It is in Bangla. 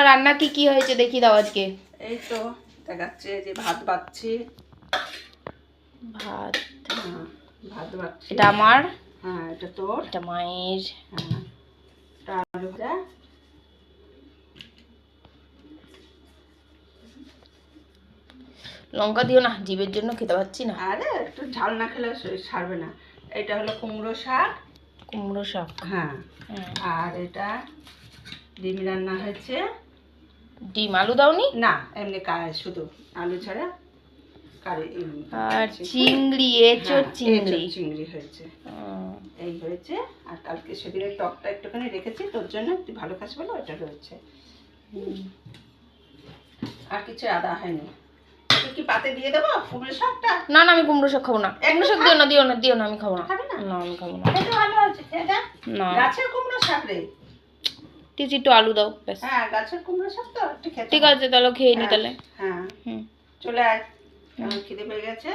রান্না কি কি হয়েছে দেখি দাও আজকে। এই তো দেখাচ্ছে যে ভাত বাচ্ছি। ভাত, হ্যাঁ ভাত বাচ্ছি। এটা আমার, হ্যাঁ এটা তোর, এটা মায়ের। হ্যাঁ এটা আলু ভাজা। লঙ্কা দিও না, জিভের জন্য খেতে পাচ্ছি না। আরে একটু ঝাল না খেলে শরীর সারবে না। এটা হলো কুমড়ো শাক। কুমড়ো শাক। হ্যাঁ আর এটা ডিম রান্না হয়েছে। ডিম আলু দাওনি? না এমনি শুধু আলু ছাড়া কারি। আর চিংড়ি, এঁচোড় চিংড়ি। চিংড়ি হয়েছে, এই হয়েছে। আর কালকে সেদিনের টকটা একটুখানি রেখেছি তোর জন্য, তুই ভালো খাস বলে ওটা রয়েছে। আর কিছু আদা হয়নি। তুই কি পাতে দিয়ে দেবো কুমড়ো শাকটা? না না, আমি কুমড়ো শাক খাবো না। কুমড়ো শাক দিও না, দিও না, দিও না, আমি খাবো না। খাবি না? না আমি খাবো না। এটা ভালো আছে এটা, না গাছের কুমড়ো শাক রে। টিচি একটু আলু দাও ব্যাস। হ্যাঁ গাছের কুমড়ো শাক তো একটু খেতে। ঠিক আছে তাহলে খেয়ে নি হয়। তাহলে। হ্যাঁ হুম। চলে আয়, আমার খিদে পেয়ে গেছে।